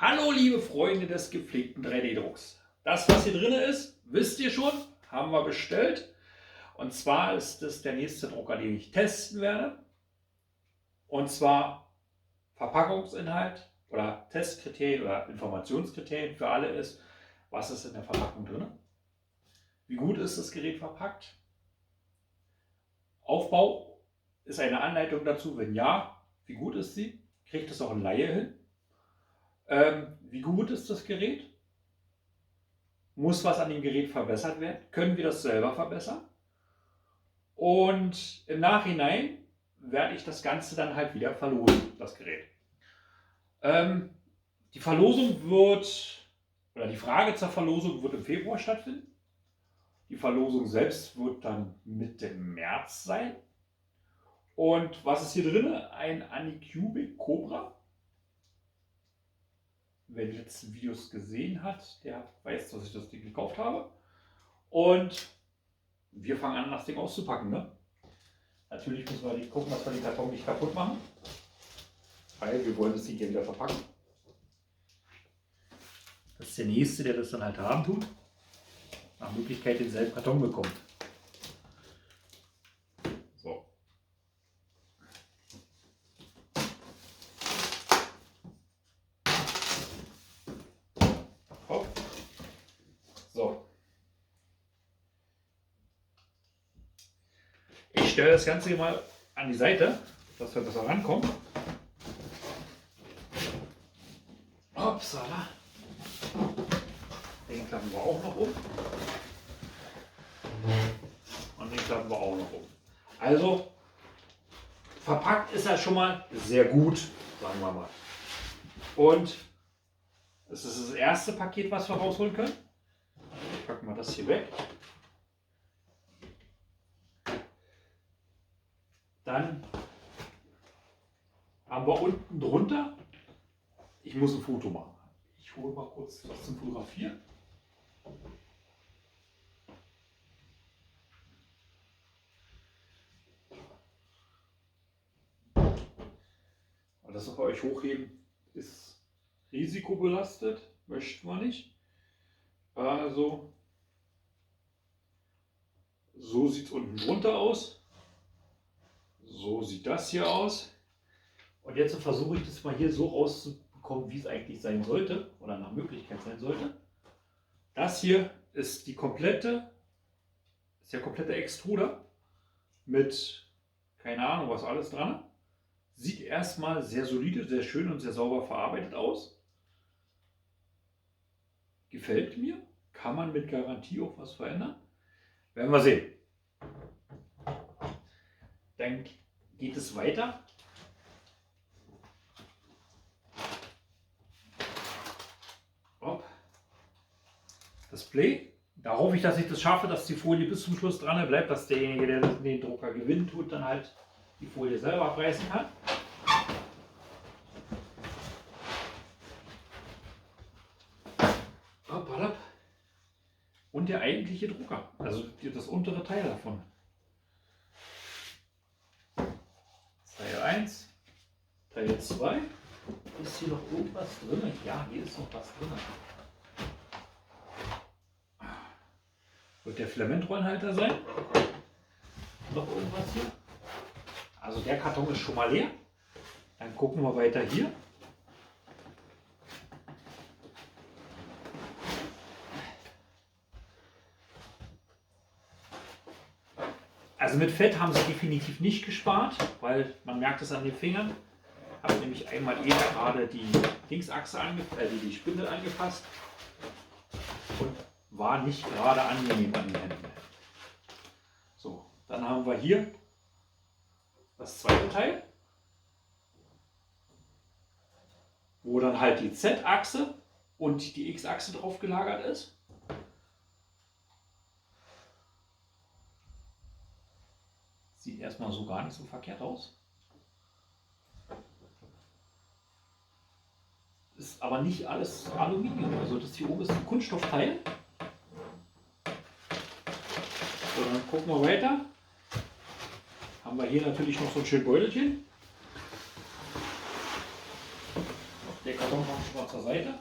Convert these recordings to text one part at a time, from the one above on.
Hallo liebe Freunde des gepflegten 3D-Drucks. Das, was hier drin ist, wisst ihr schon, haben wir bestellt. Und zwar ist es der nächste Drucker, den ich testen werde. Und zwar Verpackungsinhalt oder Testkriterien oder Informationskriterien für alle ist, was ist in der Verpackung drin? Wie gut ist das Gerät verpackt? Aufbau ist eine Anleitung dazu, wenn ja, wie gut ist sie? Kriegt es auch ein Laie hin? Wie gut ist das Gerät? Muss was an dem Gerät verbessert werden? Können wir das selber verbessern? Und im Nachhinein werde ich das Ganze dann halt wieder verlosen, das Gerät. Die Verlosung wird, oder die Frage zur Verlosung wird im Februar stattfinden. Die Verlosung selbst wird dann Mitte März sein. Und was ist hier drin? Ein Anycubic Cobra. Wer die letzten Videos gesehen hat, der weiß, dass ich das Ding gekauft habe. Und wir fangen an, das Ding auszupacken. Ne? Natürlich müssen wir gucken, dass wir den Karton nicht kaputt machen. Weil wir wollen das Ding hier wieder verpacken. Das ist der Nächste, der das dann halt haben tut. Nach Möglichkeit denselben Karton bekommt. So. Hopp. So. Ich stelle das Ganze hier mal an die Seite, dass wir besser rankommen. Upsala. Den klappen wir auch noch um. Und den klappen wir auch noch um. Also, verpackt ist er schon mal sehr gut, sagen wir mal. Und das ist das erste Paket, was wir rausholen können. Packen wir das hier weg. Dann haben wir unten drunter, ich muss ein Foto machen. Ich hole mal kurz was zum Fotografieren. Und das auf euch hochheben ist risikobelastet, möchten wir nicht. Also, so sieht es unten drunter aus. So sieht das hier aus. Und jetzt versuche ich das mal hier so rauszubekommen, wie es eigentlich sein sollte oder nach Möglichkeit sein sollte. Das hier ist der komplette Extruder mit keine Ahnung was alles dran. Sieht erstmal sehr solide, sehr schön und sehr sauber verarbeitet aus. Gefällt mir. Kann man mit Garantie auch was verändern. Werden wir sehen. Dann geht es weiter. Display. Da hoffe ich, dass ich das schaffe, dass die Folie bis zum Schluss dran bleibt, dass derjenige, der den Drucker gewinnt, tut, dann halt die Folie selber abreißen kann. Und der eigentliche Drucker, also das untere Teil davon. Teil 1, Teil 2. Ist hier noch irgendwas drin? Ja, hier ist noch was drin. Wird der Filamentrollenhalter sein? Noch irgendwas hier? Also der Karton ist schon mal leer. Dann gucken wir weiter hier. Also mit Fett haben sie definitiv nicht gespart, weil man merkt es an den Fingern. Ich habe nämlich einmal eben gerade die Dingsachse, die Spindel angepasst und war nicht gerade angenehm an den Händen. So, dann haben wir hier das zweite Teil, wo dann halt die Z-Achse und die X-Achse drauf gelagert ist. Sieht erstmal so gar nicht so verkehrt aus. Ist aber nicht alles Aluminium, also das hier oben ist ein Kunststoffteil. So, dann gucken wir weiter. Haben wir hier natürlich noch so ein schönes Beutelchen. Der Karton kommt mal zur Seite.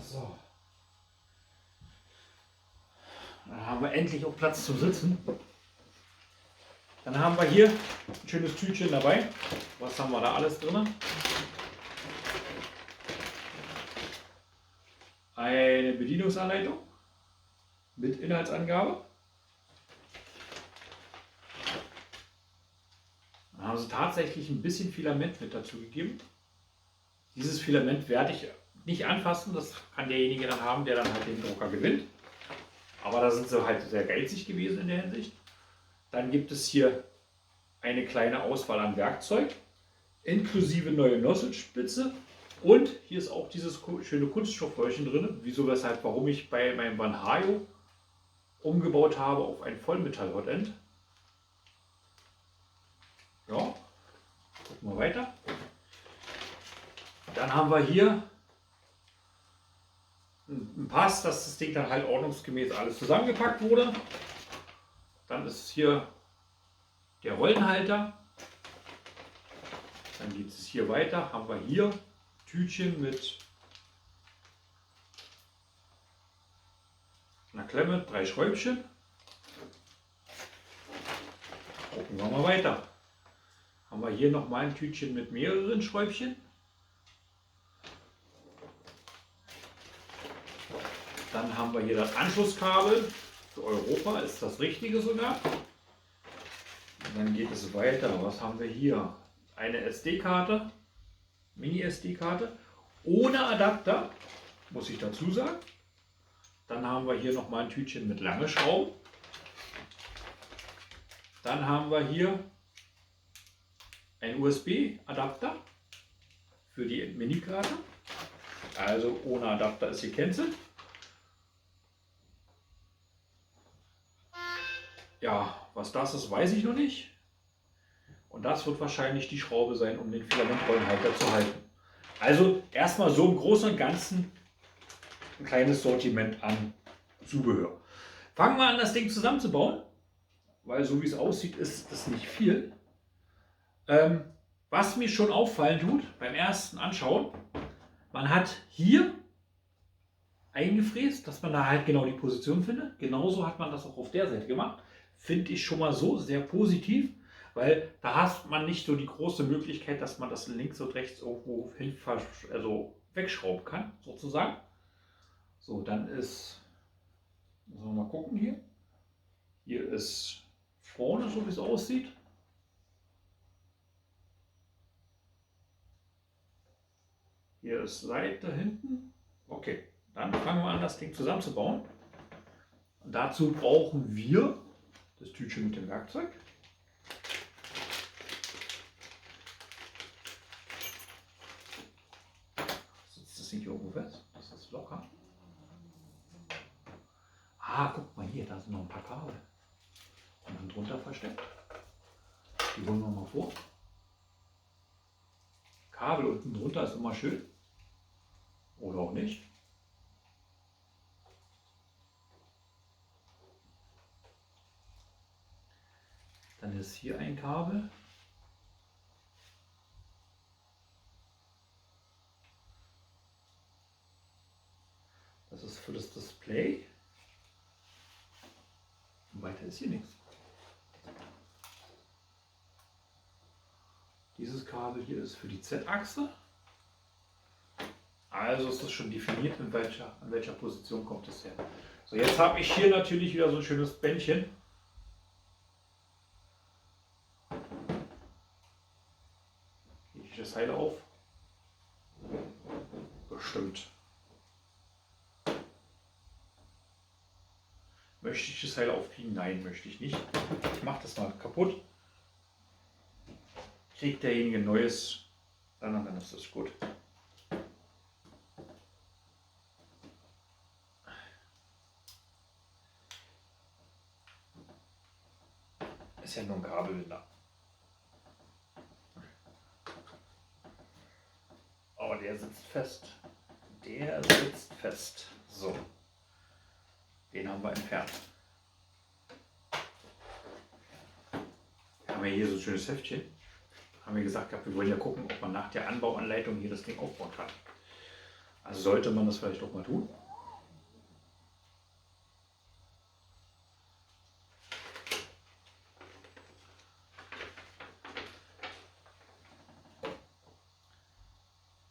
So. Dann haben wir endlich auch Platz zum Sitzen. Dann haben wir hier ein schönes Tütchen dabei. Was haben wir da alles drin? Eine Bedienungsanleitung mit Inhaltsangabe. Dann haben sie tatsächlich ein bisschen Filament mit dazu gegeben. Dieses Filament werde ich nicht anfassen, das kann derjenige dann haben, der dann halt den Drucker gewinnt. Aber da sind sie halt sehr geizig gewesen in der Hinsicht. Dann gibt es hier eine kleine Auswahl an Werkzeug, inklusive neue Nosselspitze. Und hier ist auch dieses schöne Kunststoffröhrchen drin. Wieso, weshalb, warum ich bei meinem Vanhayo umgebaut habe auf ein Vollmetall-Hotend. Ja, gucken wir weiter. Dann haben wir hier ein Pass, dass das Ding dann halt ordnungsgemäß alles zusammengepackt wurde. Dann ist hier der Rollenhalter. Dann geht es hier weiter. Haben wir hier Tütchen mit einer Klemme, 3 Schräubchen. Gucken wir mal weiter. Haben wir hier noch mal ein Tütchen mit mehreren Schräubchen. Dann haben wir hier das Anschlusskabel für Europa, ist das richtige sogar. Und dann geht es weiter. Was haben wir hier? Eine SD-Karte, Mini-SD-Karte, ohne Adapter, muss ich dazu sagen. Dann haben wir hier noch mal ein Tütchen mit lange Schrauben. Dann haben wir hier ein USB-Adapter für die Mini-Karte. Also ohne Adapter ist gecancelt. Ja, was das ist, weiß ich noch nicht. Und das wird wahrscheinlich die Schraube sein, um den Filamentrollenhalter zu halten. Also erstmal so im Großen und Ganzen ein kleines Sortiment an Zubehör. Fangen wir an, das Ding zusammenzubauen, weil so wie es aussieht, ist das nicht viel. Was mir schon auffallen tut beim ersten Anschauen, man hat hier eingefräst, dass man da halt genau die Position findet. Genauso hat man das auch auf der Seite gemacht. Finde ich schon mal so sehr positiv, weil da hat man nicht so die große Möglichkeit, dass man das links und rechts irgendwo hin, also wegschrauben kann, sozusagen. So, dann ist, müssen wir mal gucken hier. Hier ist vorne, so wie es aussieht. Hier ist Seite hinten. Okay, dann fangen wir an, das Ding zusammenzubauen. Und dazu brauchen wir das Tütchen mit dem Werkzeug. Sitzt das nicht irgendwo fest? Das ist locker. Ah, guck mal hier, da sind noch ein paar Kabel. Und dann drunter versteckt. Die holen wir mal vor. Kabel unten drunter ist immer schön. Oder auch nicht. Dann ist hier ein Kabel. Das ist für das Display. Und weiter ist hier nichts. Dieses Kabel hier ist für die Z-Achse. Also ist das schon definiert, an welcher Position kommt es her. So, jetzt habe ich hier natürlich wieder so ein schönes Bändchen. Gehe ich das Seil auf? Bestimmt. Möchte ich das Seil aufkriegen? Nein, möchte ich nicht. Ich mache das mal kaputt. Kriegt derjenige ein neues, dann ist das gut. Ist ja nur ein Kabelbinder. Aber der sitzt fest. Der sitzt fest. So. Den haben wir entfernt. Wir haben ja hier so ein schönes Heftchen. haben wir gesagt, wir wollen ja gucken, ob man nach der Anbauanleitung hier das Ding aufbauen kann. Also sollte man das vielleicht auch mal tun.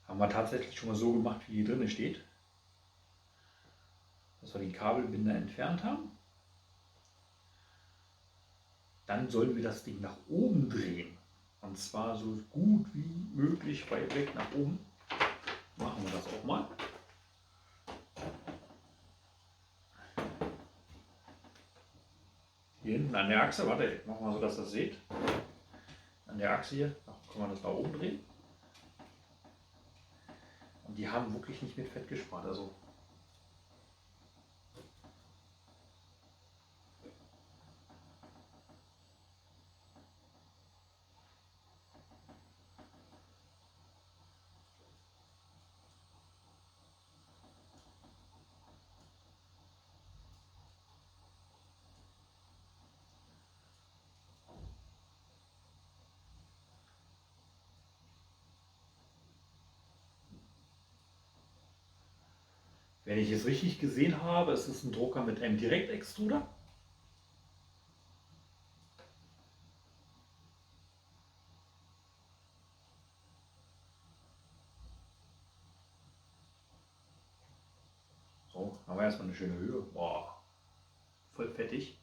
Haben wir tatsächlich schon mal so gemacht, wie hier drin steht. Dass wir die Kabelbinder entfernt haben. Dann sollen wir das Ding nach oben drehen. Und zwar so gut wie möglich weit weg nach oben. Machen wir das auch mal. Hier hinten an der Achse, warte, machen wir so, dass ihr das seht. An der Achse hier können wir das nach oben drehen. Und die haben wirklich nicht mit Fett gespart. Also wenn ich es richtig gesehen habe, ist es ein Drucker mit einem Direktextruder. So, haben wir erstmal eine schöne Höhe. Boah, voll fettig.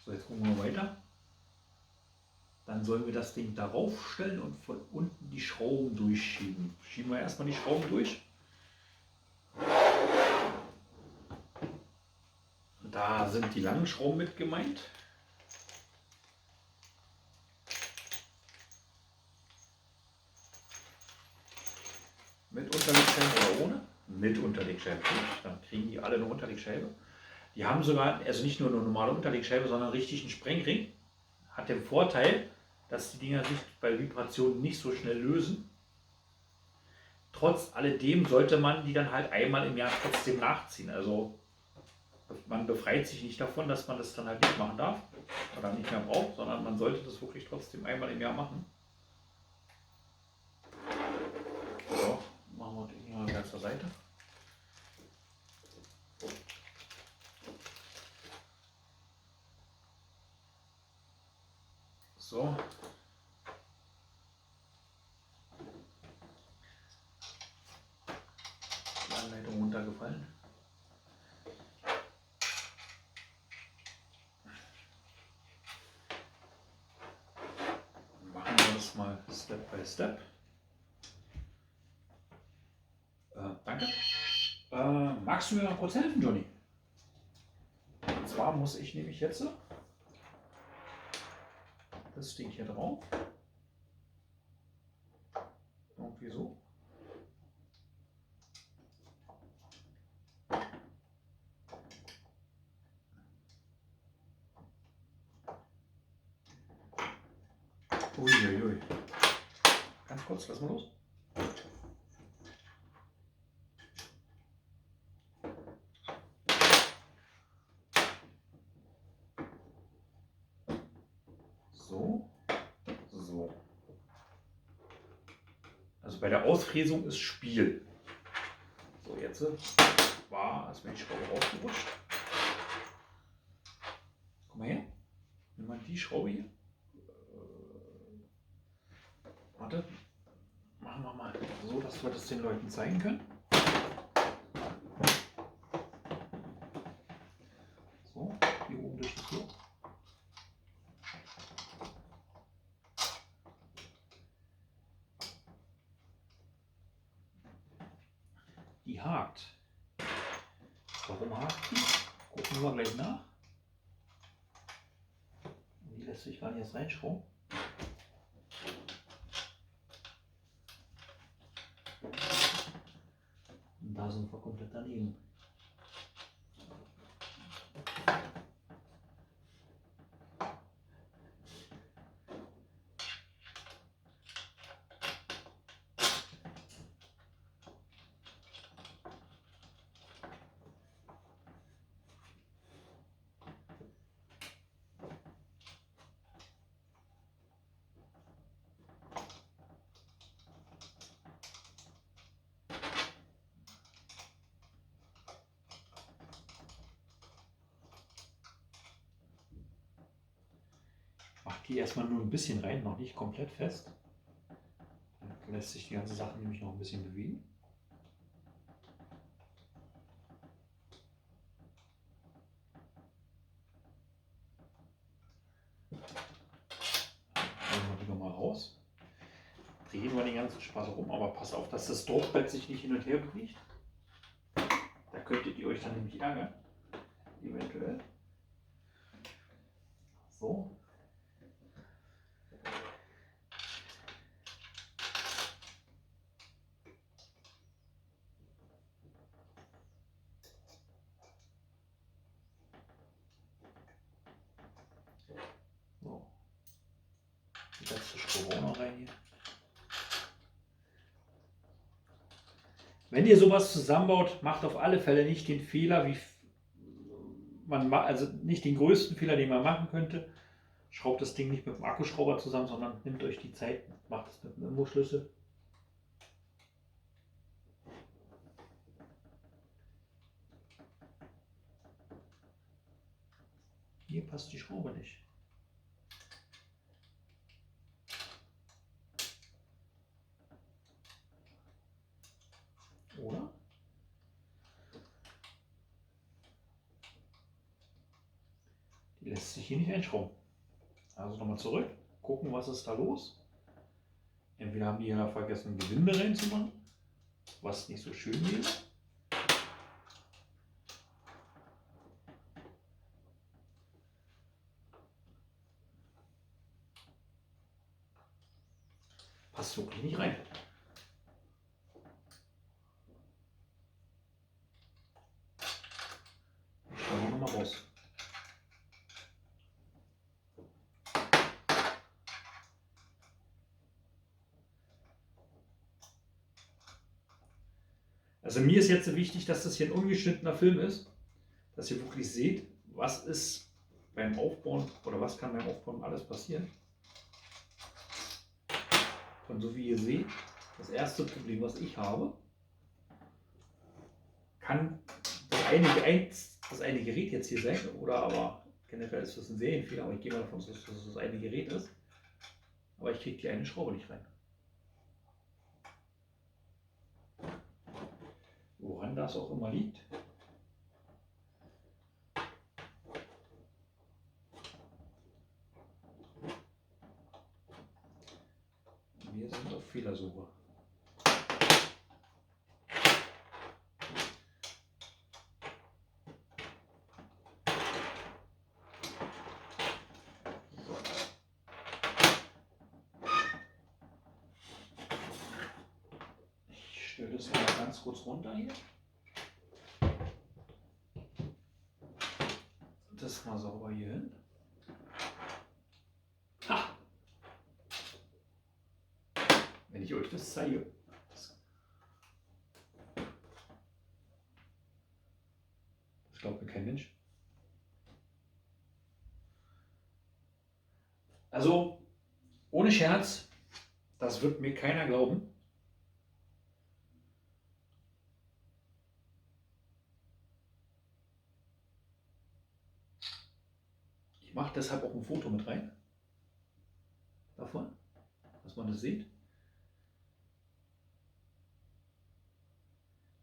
So, jetzt gucken wir mal weiter. Dann sollen wir das Ding darauf stellen und von unten die Schrauben durchschieben. Schieben wir erstmal die Schrauben durch. Da sind die langen Schrauben mit gemeint. Mit Unterlegscheibe oder ohne? Mit Unterlegscheibe. Dann kriegen die alle eine Unterlegscheibe. Die haben sogar, also nicht nur eine normale Unterlegscheibe, sondern richtig einen Sprengring. Hat den Vorteil, dass die Dinger sich bei Vibrationen nicht so schnell lösen. Trotz alledem sollte man die dann halt einmal im Jahr trotzdem nachziehen. Also man befreit sich nicht davon, dass man das dann halt nicht machen darf oder nicht mehr braucht, sondern man sollte das wirklich trotzdem einmal im Jahr machen. So, machen wir den hier mal ganz zur Seite. So. Die Anleitung runtergefallen. Machen wir das mal Step by Step. Danke. Magst du mir mal kurz helfen, Johnny? Und zwar muss ich nämlich jetzt das Ding hier drauf. Irgendwie so. Uiuiui. Ganz kurz, lass mal los. So. So. Also bei der Ausfräsung ist Spiel. So, jetzt ist mir die Schraube rausgerutscht. Guck mal her. Nimm mal die Schraube hier. Warte. Machen wir mal so, dass wir das den Leuten zeigen können. So, hier oben durch das Loch. Die hakt. Warum hakt die? Gucken wir gleich nach. Die lässt sich gar nicht erst reinschrauben. Und da sind wir komplett daneben. die erstmal nur ein bisschen rein, noch nicht komplett fest. Dann lässt sich die ganze Sache nämlich noch ein bisschen bewegen. Holen wir die nochmal raus. Drehen wir den ganzen Spaß rum, aber pass auf, dass das Druckbett sich nicht hin und her bewegt. Da könntet ihr euch dann nämlich ärgern. Eventuell. So. So. Die letzte Schraube auch noch rein hier. Wenn ihr sowas zusammenbaut, macht auf alle Fälle nicht den Fehler, wie man also nicht den größten Fehler, den man machen könnte. Schraubt das Ding nicht mit dem Akkuschrauber zusammen, sondern nimmt euch die Zeit, macht es mit dem Imbusschlüssel. Hier passt die Schraube nicht. Oder? Die lässt sich hier nicht einschrauben. Also nochmal zurück, gucken, was ist da los. Entweder haben die hier vergessen, Gewinde reinzumachen, was nicht so schön wäre. Passt wirklich nicht rein. Schauen wir nochmal raus. Also mir ist jetzt wichtig, dass das hier ein ungeschnittener Film ist, dass ihr wirklich seht, was ist beim Aufbauen oder was kann beim Aufbauen alles passieren. Und so wie ihr seht, das erste Problem, was ich habe, kann das eine Gerät jetzt hier sein, oder aber generell ist das ein Serienfehler, aber ich gehe mal davon aus, dass das eine Gerät ist. Aber ich kriege die eine Schraube nicht rein. Woran das auch immer liegt. Wir sind auf Fehlersuche. Ich stelle das mal ganz kurz runter hier. Das mal sauber hier hin. Ha! Wenn ich euch das zeige. Das glaubt mir kein Mensch. Also, ohne Scherz, das wird mir keiner glauben. Ich mache deshalb auch ein Foto mit rein. Davon, dass man das sieht.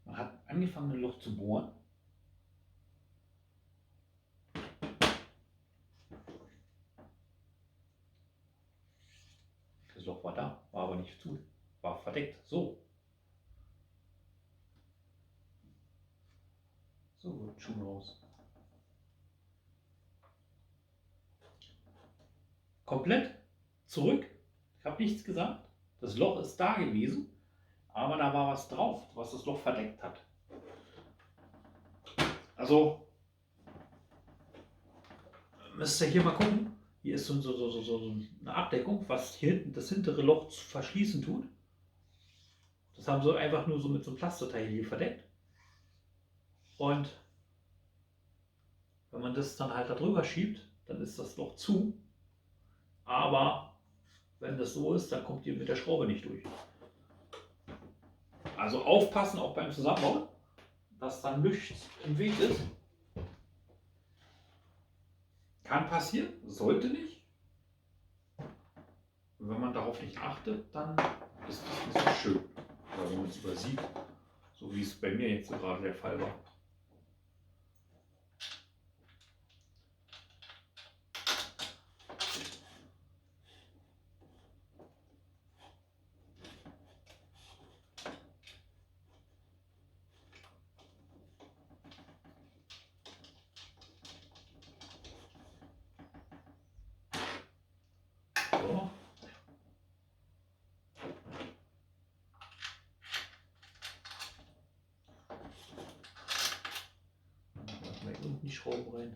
Man hat angefangen, ein Loch zu bohren. Das Loch war da, war aber nicht zu, war verdeckt. So. So wird Schuh raus. Komplett zurück. Ich habe nichts gesagt. Das Loch ist da gewesen, aber da war was drauf, was das Loch verdeckt hat. Also müsst ihr hier mal gucken. Hier ist so eine Abdeckung, was hier hinten das hintere Loch zu verschließen tut. Das haben sie einfach nur so mit so einem Plastikteil hier verdeckt. Und wenn man das dann halt da drüber schiebt, dann ist das Loch zu. Aber wenn das so ist, dann kommt ihr mit der Schraube nicht durch. Also aufpassen auch beim Zusammenbauen, dass dann nichts im Weg ist. Kann passieren, sollte nicht. Und wenn man darauf nicht achtet, dann ist das nicht so schön. Oder wenn man es übersieht, so wie es bei mir jetzt so gerade der Fall war. So. Unten die Schrauben rein.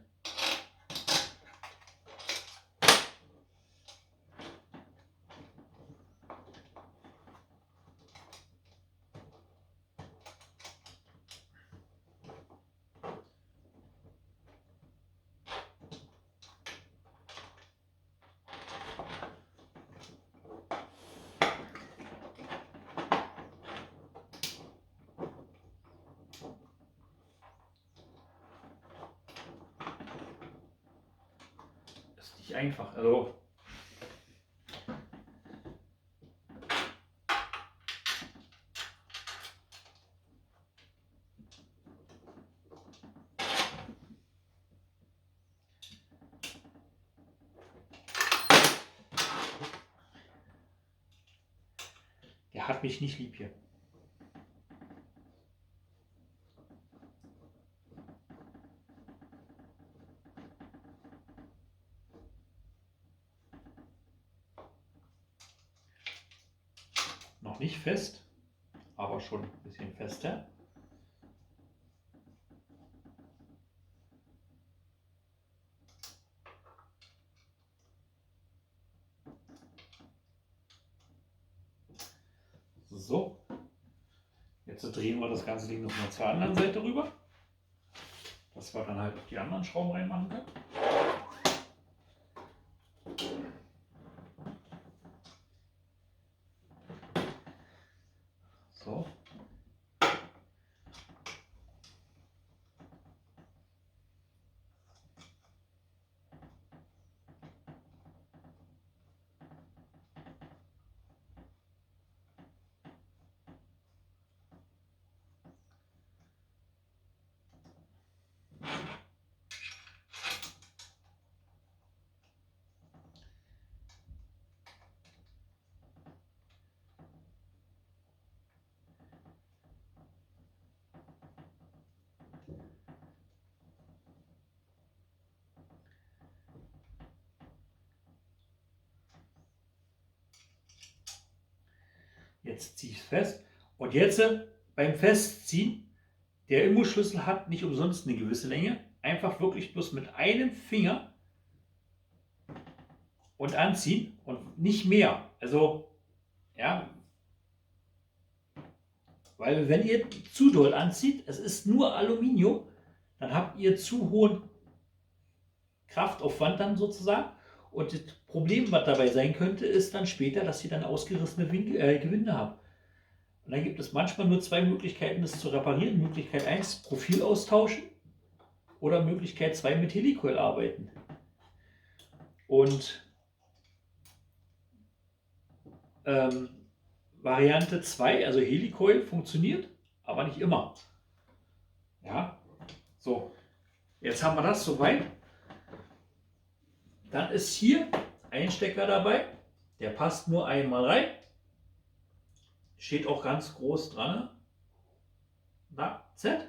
Ist nicht einfach. Also der hat mich nicht lieb hier. Noch nicht fest, aber schon ein bisschen fester. So, jetzt drehen wir das ganze Ding noch mal zur anderen Seite rüber, dass wir dann halt die anderen Schrauben reinmachen können. So. Jetzt ziehe ich es fest. Und jetzt beim Festziehen, der Imbusschlüssel hat nicht umsonst eine gewisse Länge. Einfach wirklich bloß mit einem Finger und anziehen und nicht mehr. Also, ja, weil wenn ihr zu doll anzieht, es ist nur Aluminium, dann habt ihr zu hohen Kraftaufwand dann sozusagen. Und das Problem, was dabei sein könnte, ist dann später, dass ihr dann ausgerissene Gewinde habt. Und dann gibt es manchmal nur zwei Möglichkeiten, das zu reparieren. Möglichkeit 1, Profil austauschen, oder Möglichkeit 2, mit Helicoil arbeiten. Und Variante 2, also Helicoil, funktioniert, aber nicht immer. Ja, so. Jetzt haben wir das soweit. Dann ist hier ein Stecker dabei, der passt nur einmal rein. Steht auch ganz groß dran. Na, Z.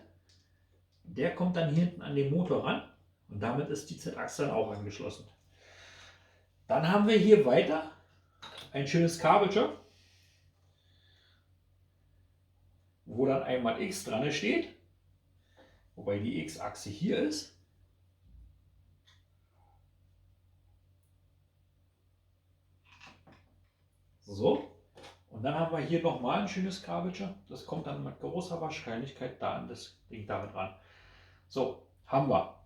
Der kommt dann hier hinten an den Motor ran und damit ist die Z-Achse dann auch angeschlossen. Dann haben wir hier weiter ein schönes Kabelchen, wo dann einmal X dran steht, wobei die X-Achse hier ist. So, und dann haben wir hier nochmal ein schönes Kabelchen. Das kommt dann mit großer Wahrscheinlichkeit da an das Ding damit ran. So, haben wir.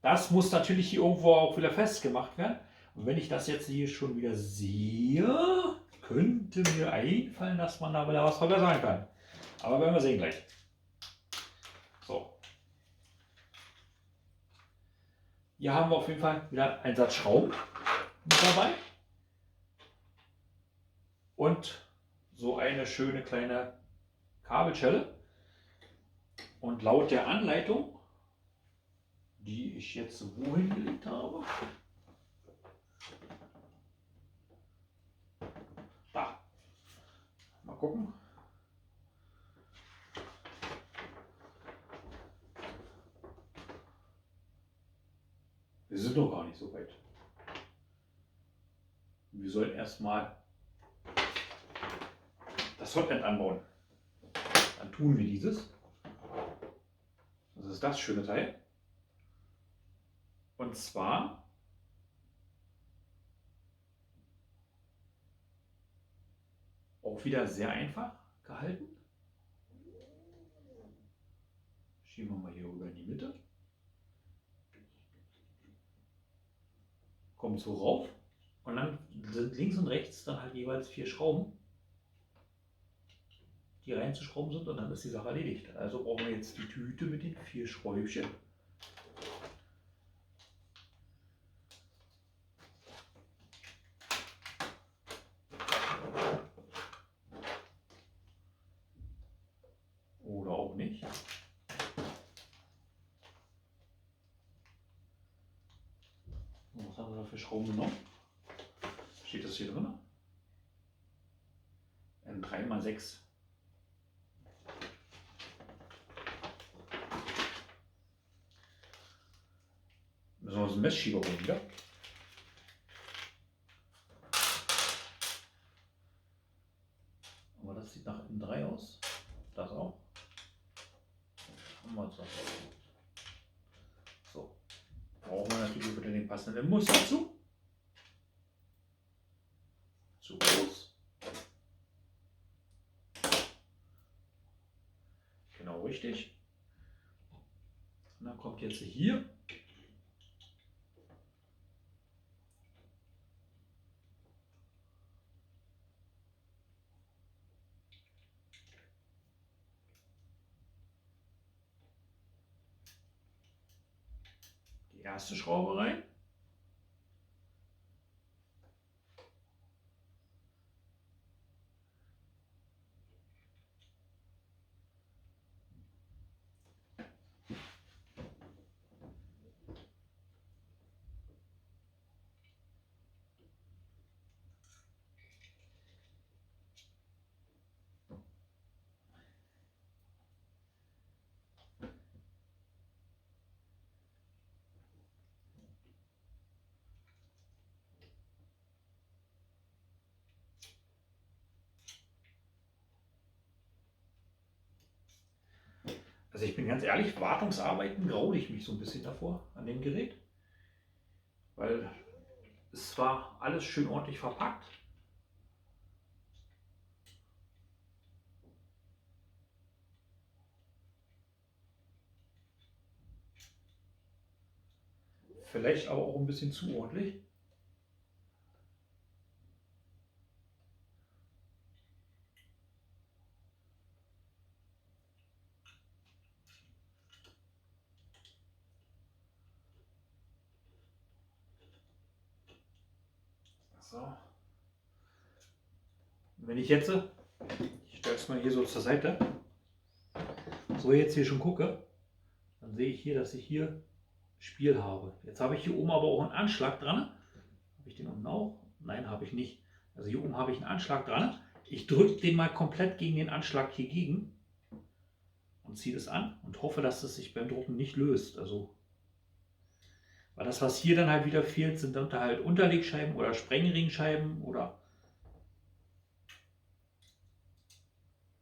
Das muss natürlich hier irgendwo auch wieder festgemacht werden. Und wenn ich das jetzt hier schon wieder sehe, könnte mir einfallen, dass man da wieder was verbessern kann. Aber werden wir sehen gleich. So. Hier haben wir auf jeden Fall wieder einen Satz Schrauben mit dabei. und so eine schöne kleine Kabelschelle. Und laut der Anleitung, die ich jetzt wohin gelegt habe, da, mal gucken. Wir sind noch gar nicht so weit. Wir sollen erstmal das Hotend anbauen. Dann tun wir dieses. Das ist das schöne Teil. Und zwar auch wieder sehr einfach gehalten. Schieben wir mal hier rüber in die Mitte. Kommt so rauf. Und dann sind links und rechts dann halt jeweils 4 Schrauben, die reinzuschrauben sind, und dann ist die Sache erledigt. Also brauchen wir jetzt die Tüte mit den 4 Schräubchen. Oder auch nicht. Was haben wir da für Schrauben genommen? Steht das hier drin? Ein 3x6. Müssen wir uns einen Messschieber holen wieder. Aber das sieht nach M3 aus. Das auch. Haben wir uns das. So. Brauchen wir natürlich wieder den passenden Muster dazu. Zu groß. Genau richtig. Und dann kommt jetzt hier die erste Schraube rein. Also ich bin ganz ehrlich, Wartungsarbeiten graule ich mich so ein bisschen davor an dem Gerät. Weil es war alles schön ordentlich verpackt. Vielleicht aber auch ein bisschen zu ordentlich. So. Wenn ich jetzt, ich stelle es mal hier so zur Seite, so jetzt hier schon gucke, dann sehe ich hier, dass ich hier Spiel habe. Jetzt habe ich hier oben aber auch einen Anschlag dran. Habe ich den unten auch? Nein, habe ich nicht. Also hier oben habe ich einen Anschlag dran. Ich drücke den mal komplett gegen den Anschlag hier gegen und ziehe das an und hoffe, dass es sich beim Drucken nicht löst. Also, weil das, was hier dann halt wieder fehlt, sind dann halt Unterlegscheiben oder Sprengringscheiben oder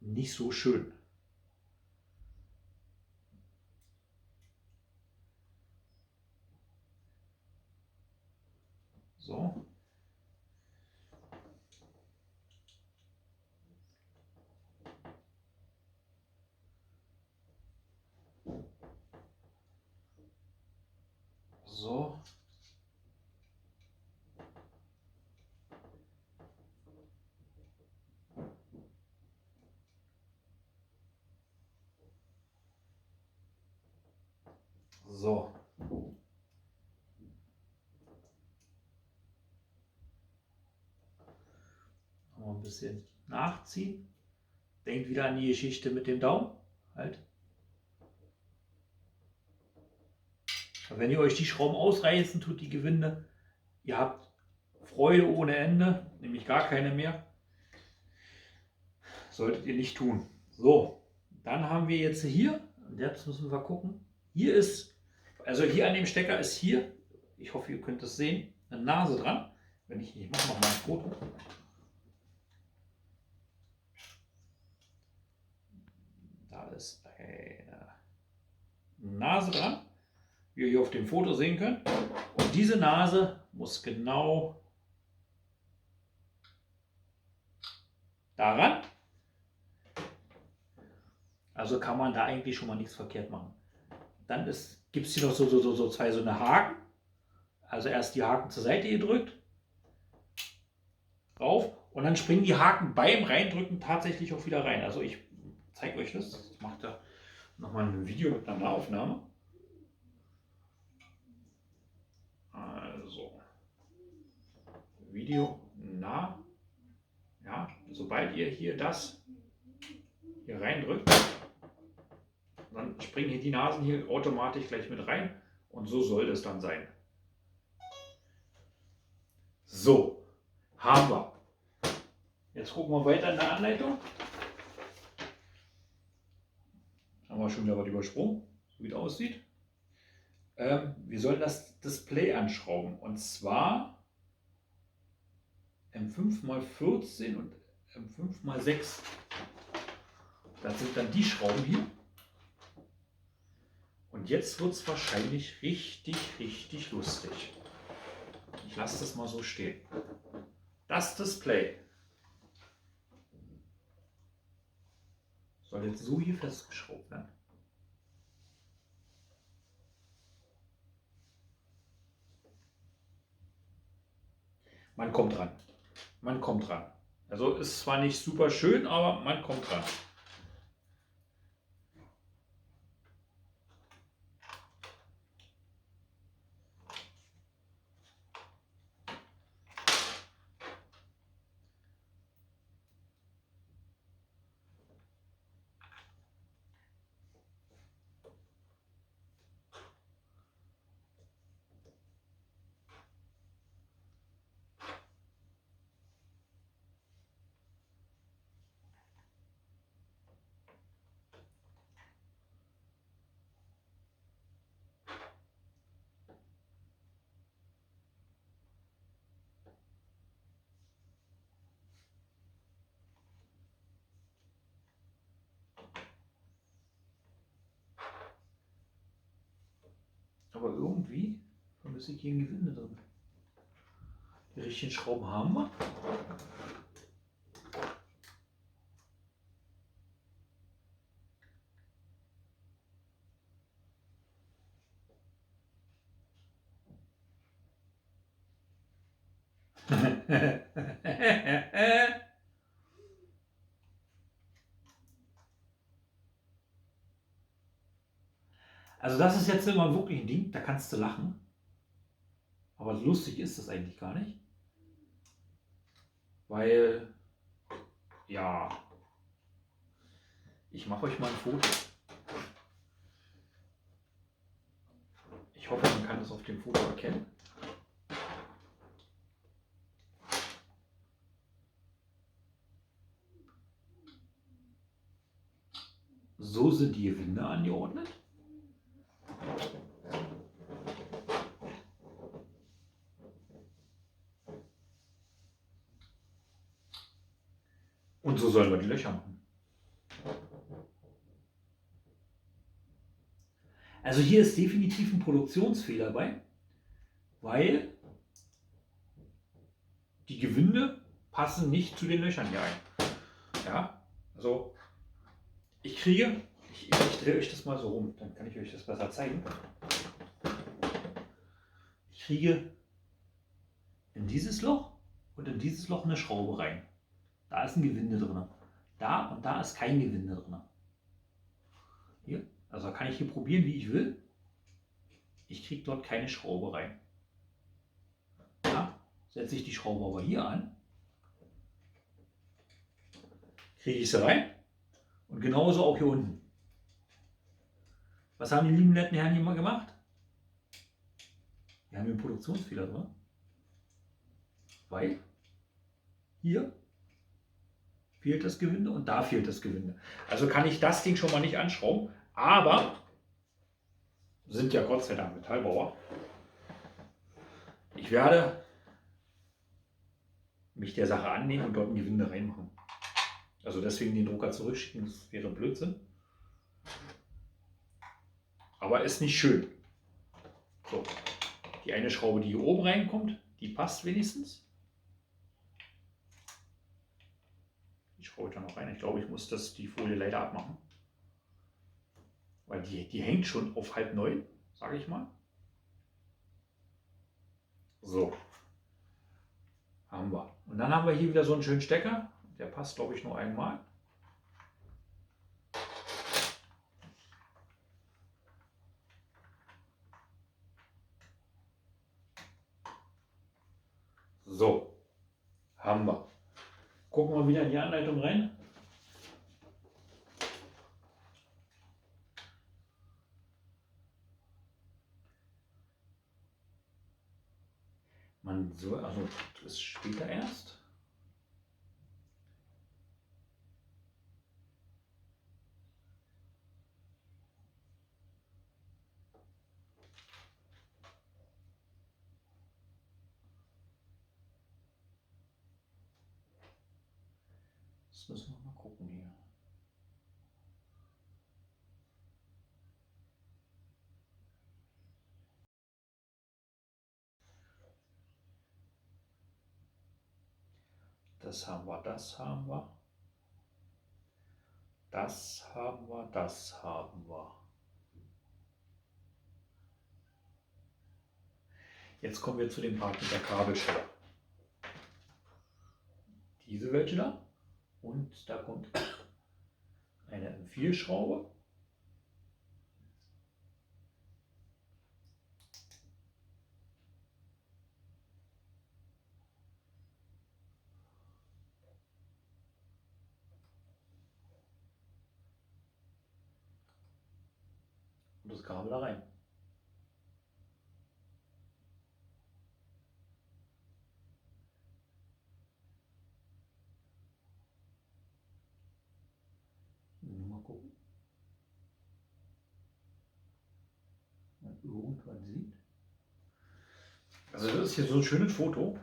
nicht so schön. So. So. So. Noch ein bisschen nachziehen. Denkt wieder an die Geschichte mit dem Daumen. Halt. Wenn ihr euch die Schrauben ausreißen, tut die Gewinde, ihr habt Freude ohne Ende, nämlich gar keine mehr. Solltet ihr nicht tun. So, dann haben wir jetzt hier, und jetzt müssen wir gucken, hier ist, also hier an dem Stecker ist hier, ich hoffe ihr könnt es sehen, eine Nase dran. Wenn ich nicht, mache noch mal ein Foto. Da ist eine Nase dran, wie ihr hier auf dem Foto sehen könnt. Und diese Nase muss genau daran. Also kann man da eigentlich schon mal nichts verkehrt machen. Dann gibt es hier noch so zwei so eine Haken. Also erst die Haken zur Seite gedrückt, rauf und dann springen die Haken beim Reindrücken tatsächlich auch wieder rein. Also ich zeige euch das. Ich mache da nochmal ein Video mit einer Nahaufnahme. Also Video nah. Ja, sobald ihr hier das hier reindrückt, dann springen hier die Nasen hier automatisch gleich mit rein und so soll es dann sein. So, haben wir. Jetzt gucken wir weiter in der Anleitung. Haben wir schon wieder was übersprungen, so wie es aussieht. Wir sollen das Display anschrauben und zwar M5x14 und M5x6. Das sind dann die Schrauben hier. Und jetzt wird es wahrscheinlich richtig lustig. Ich lasse das mal so stehen. Das Display soll jetzt so hier festgeschraubt werden. Man kommt dran. Man kommt dran. Also ist zwar nicht super schön, aber man kommt dran. Aber irgendwie vermisse ich hier ein Gewinde drin. Die richtigen Schrauben haben wir. Also das ist jetzt immer wirklich ein Ding, da kannst du lachen. Aber lustig ist das eigentlich gar nicht. Weil, ja, ich mache euch mal ein Foto. Ich hoffe, man kann das auf dem Foto erkennen. So sind die Gewinde angeordnet. Und so sollen wir die Löcher machen. Also hier ist definitiv ein Produktionsfehler bei, weil die Gewinde passen nicht zu den Löchern hier ein. Ja, also ich drehe euch das mal so rum, dann kann ich euch das besser zeigen. Ich kriege in dieses Loch und in dieses Loch eine Schraube rein. Da ist ein Gewinde drin. Da und da ist kein Gewinde drin. Hier, also kann ich hier probieren, wie ich will. Ich kriege dort keine Schraube rein. Ja, setze ich die Schraube aber hier an. kriege ich sie rein. Und genauso auch hier unten. Was haben die lieben netten Herren hier mal gemacht? Die haben hier einen Produktionsfehler drin. Weil hier fehlt das Gewinde und da fehlt das Gewinde. Also kann ich das Ding schon mal nicht anschrauben. Aber sind ja Gott sei Dank Metallbauer. Ich werde mich der Sache annehmen und dort ein Gewinde reinmachen. Also deswegen den Drucker zurückschicken, das wäre Blödsinn. Aber ist nicht schön. So, die eine Schraube, die hier oben reinkommt, die passt wenigstens. Die schraube ich da noch rein. Ich glaube, ich muss die Folie leider abmachen. Weil die hängt schon auf 8:30, sage ich mal. So, haben wir. Und dann haben wir hier wieder so einen schönen Stecker. Der passt, glaube ich, nur einmal. So, haben wir. Gucken wir wieder in die Anleitung rein. Man soll, also das ist später erst. Das müssen wir mal gucken hier. Das haben wir, das haben wir. Das haben wir, das haben wir. Jetzt kommen wir zu dem Part mit der Kabelstelle. Diese welche da. Und da kommt eine M4-Schraube. Und das Kabel da rein. Mal gucken. Man irgendwann sieht. Also das ist hier so ein schönes Foto.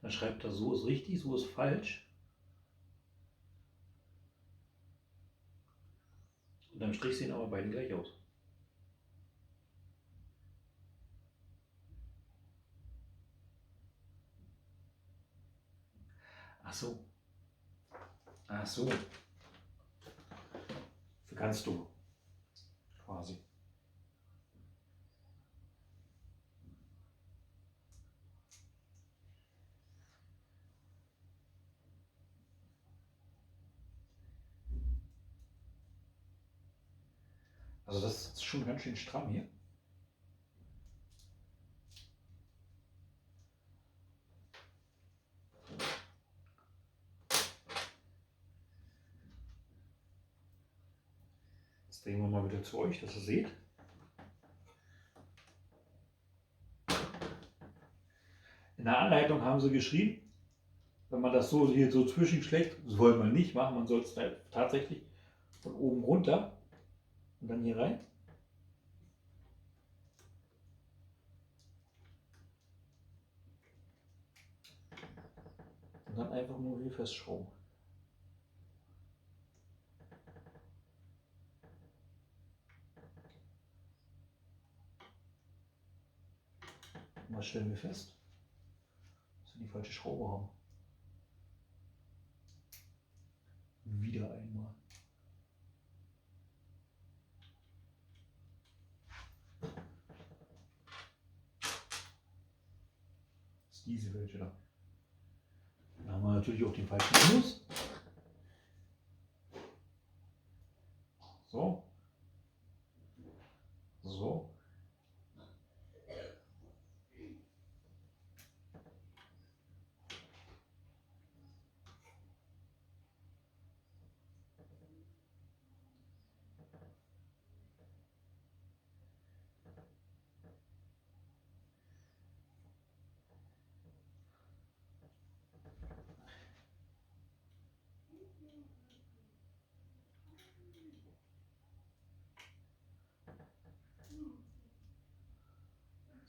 Da schreibt er, so ist richtig, so ist falsch. Und am Strich sehen aber beide gleich aus. Ach so. Ach so. So kannst du quasi. Also das ist schon ganz schön stramm hier. Jetzt drehen wir mal wieder zu euch, dass ihr seht. In der Anleitung haben sie geschrieben, wenn man das so hier so zwischenschlägt, soll man nicht machen, man soll es tatsächlich von oben runter und dann hier rein. Und dann einfach nur hier festschrauben. Mal stellen wir fest, dass wir die falsche Schraube haben. Wieder einmal. Das ist diese welche da. Dann haben wir natürlich auch den falschen Minus. So. So.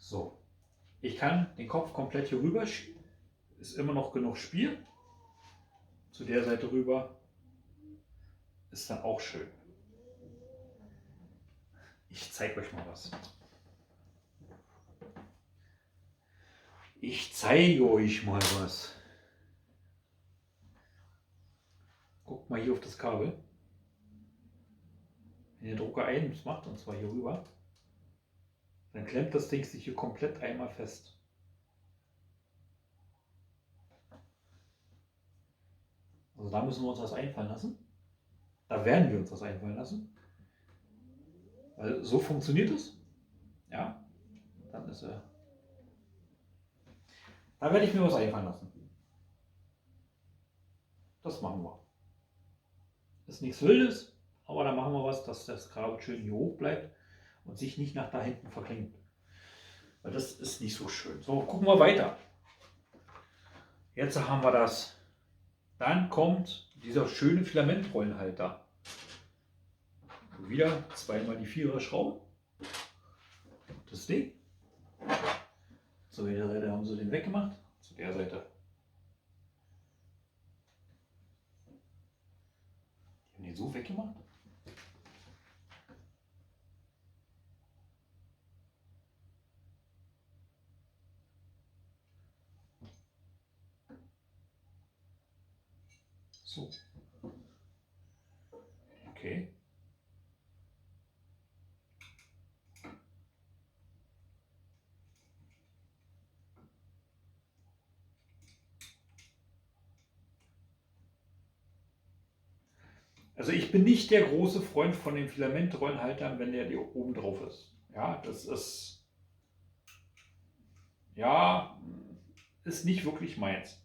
So, ich kann den Kopf komplett hier rüber schieben. Ist immer noch genug Spiel. Zu der Seite rüber ist dann auch schön. Ich zeige euch mal was. Ich zeige euch mal was. Guckt mal hier auf das Kabel. Wenn der Drucker eins macht, und zwar hier rüber, dann klemmt das Ding sich hier komplett einmal fest. Also da müssen wir uns was einfallen lassen. Da werden wir uns was einfallen lassen. Weil so funktioniert es. Ja, dann ist er. Da werde ich mir was einfallen lassen. Das machen wir. Ist nichts Wildes, aber da machen wir was, dass das Kabel schön hier hoch bleibt und sich nicht nach da hinten verklingt. Weil das ist nicht so schön. So, gucken wir weiter. Jetzt haben wir das. Dann kommt dieser schöne Filamentrollenhalter. Wieder zweimal die 4er Schraube. Das Ding. Zu der Seite haben sie den weggemacht. Zu der Seite. Die haben den so weggemacht. So. Okay. Also ich bin nicht der große Freund von den Filamentrollenhaltern, wenn der hier oben drauf ist. Ja, das ist, ja, ist nicht wirklich meins.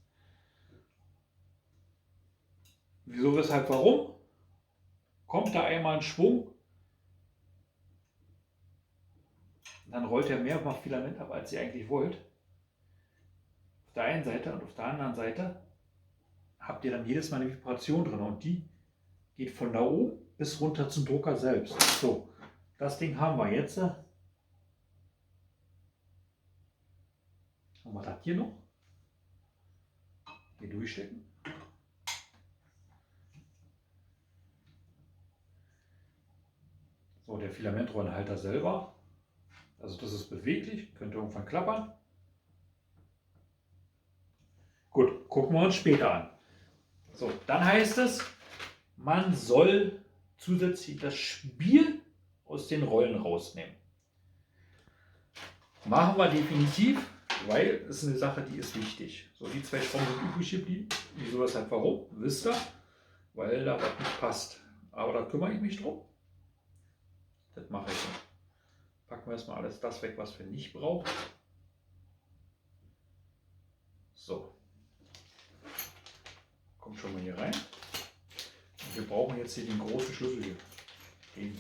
Wieso, weshalb, warum? Kommt da einmal ein Schwung, dann rollt er mehr Filament ab, als ihr eigentlich wollt. Auf der einen Seite und auf der anderen Seite habt ihr dann jedes Mal eine Vibration drin und die geht von da oben bis runter zum Drucker selbst. So, das Ding haben wir jetzt. Haben wir das hier noch? Hier durchstecken. So, der Filamentrollenhalter selber. Also das ist beweglich, könnte irgendwann klappern. Gut, gucken wir uns später an. So, dann heißt es, man soll zusätzlich das Spiel aus den Rollen rausnehmen. Machen wir definitiv, weil es ist eine Sache, die ist wichtig. So, die 2 Schrauben sind übrig geblieben. Wieso, weshalb, warum? Wisst ihr? Weil da was nicht passt. Aber da kümmere ich mich drum. Das mache ich so. Packen wir erstmal alles das weg, was wir nicht brauchen. So. Kommt schon mal hier rein. Und wir brauchen jetzt hier den großen Schlüssel hier. Den.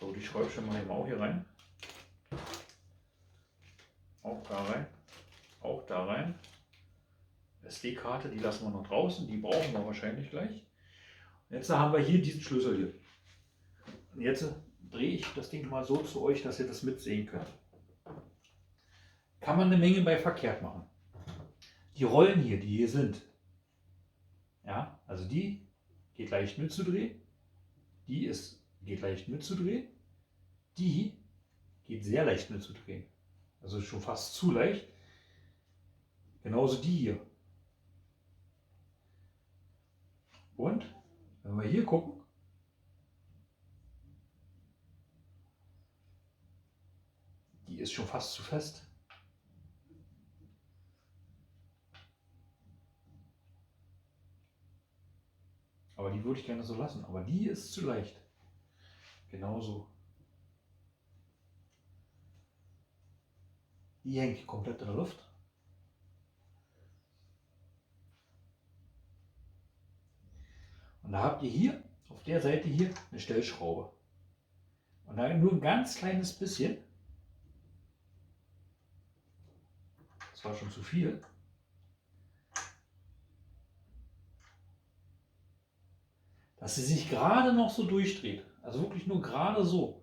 So, die schraube ich schon mal eben auch hier rein. Auch da rein. Auch da rein. SD-Karte, die lassen wir noch draußen. Die brauchen wir wahrscheinlich gleich. Und jetzt haben wir hier diesen Schlüssel hier. Und jetzt drehe ich das Ding mal so zu euch, dass ihr das mitsehen könnt. Kann man eine Menge bei verkehrt machen. Die Rollen hier, die hier sind, ja, also die geht leicht mitzudrehen, die geht leicht mitzudrehen, die geht sehr leicht mitzudrehen, also schon fast zu leicht, genauso die hier. Und wenn wir hier gucken, die ist schon fast zu fest. Aber die würde ich gerne so lassen. Aber die ist zu leicht. Genauso. Die hängt komplett in der Luft. Und da habt ihr hier, auf der Seite hier, eine Stellschraube. Und da nur ein ganz kleines bisschen. Das war schon zu viel. Dass sie sich gerade noch so durchdreht. Also wirklich nur gerade so.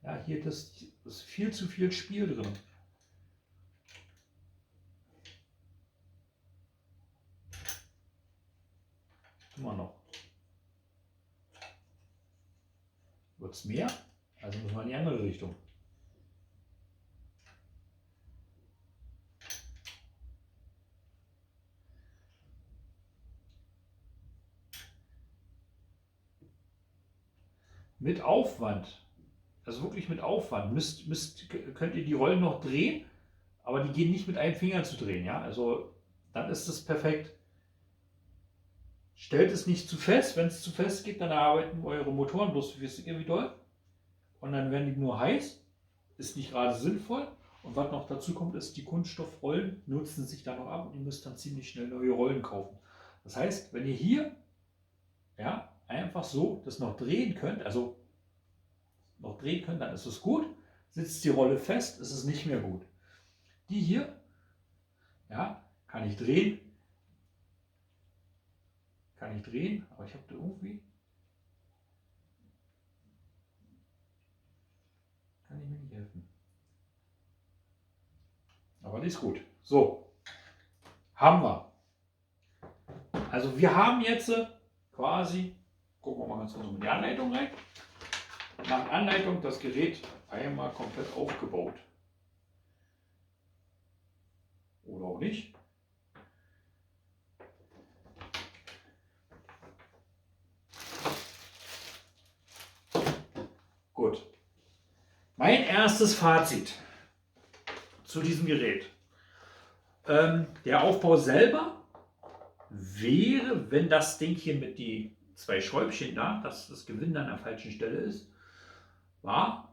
Ja, hier ist viel zu viel Spiel drin. Immer noch. Wird es mehr? Also müssen wir in die andere Richtung. Mit Aufwand, also wirklich mit Aufwand, könnt ihr die Rollen noch drehen, aber die gehen nicht mit einem Finger zu drehen. Ja? Also dann ist es perfekt. Stellt es nicht zu fest. Wenn es zu fest geht, dann arbeiten eure Motoren bloß wie doll. Und dann werden die nur heiß. Ist nicht gerade sinnvoll. Und was noch dazu kommt, ist, die Kunststoffrollen nutzen sich dann noch ab und ihr müsst dann ziemlich schnell neue Rollen kaufen. Das heißt, wenn ihr hier ja, einfach so das noch drehen könnt, dann ist es gut. Sitzt die Rolle fest, ist es nicht mehr gut. Die hier, ja, kann ich drehen, aber ich habe da irgendwie, kann ich mir nicht helfen. Aber die ist gut. So, haben wir. Also wir haben jetzt quasi, gucken wir mal ganz kurz in die Anleitung rein. Nach Anleitung das Gerät einmal komplett aufgebaut. Oder auch nicht. Gut. Mein erstes Fazit zu diesem Gerät. Der Aufbau selber wäre, wenn das Ding hier mit die zwei Schräubchen da, dass das Gewinde an der falschen Stelle ist, war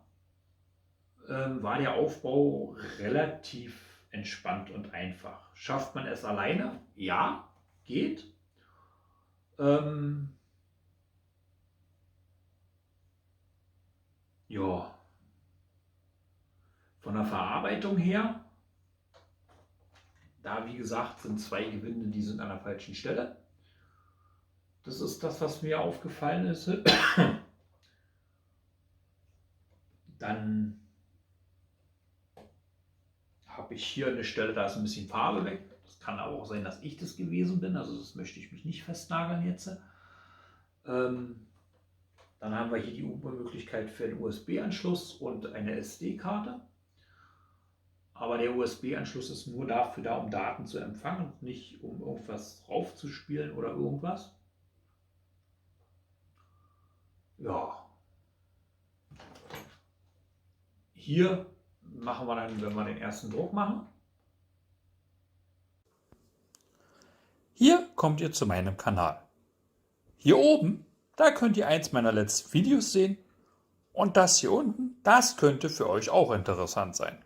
der Aufbau relativ entspannt und einfach. Schafft man es alleine? Ja, geht. Ja. Von der Verarbeitung her, da wie gesagt sind zwei Gewinde, die sind an der falschen Stelle. Das ist das, was mir aufgefallen ist. Dann habe ich hier eine Stelle, da ist ein bisschen Farbe weg. Das kann aber auch sein, dass ich das gewesen bin. Also das möchte ich mich nicht festnageln jetzt. Dann haben wir hier die Möglichkeit für einen USB-Anschluss und eine SD-Karte. Aber der USB-Anschluss ist nur dafür da, um Daten zu empfangen, nicht um irgendwas raufzuspielen oder irgendwas. Ja. Hier machen wir dann, wenn wir den ersten Druck machen. Hier kommt ihr zu meinem Kanal. Hier oben, da könnt ihr eins meiner letzten Videos sehen. Und das hier unten, das könnte für euch auch interessant sein.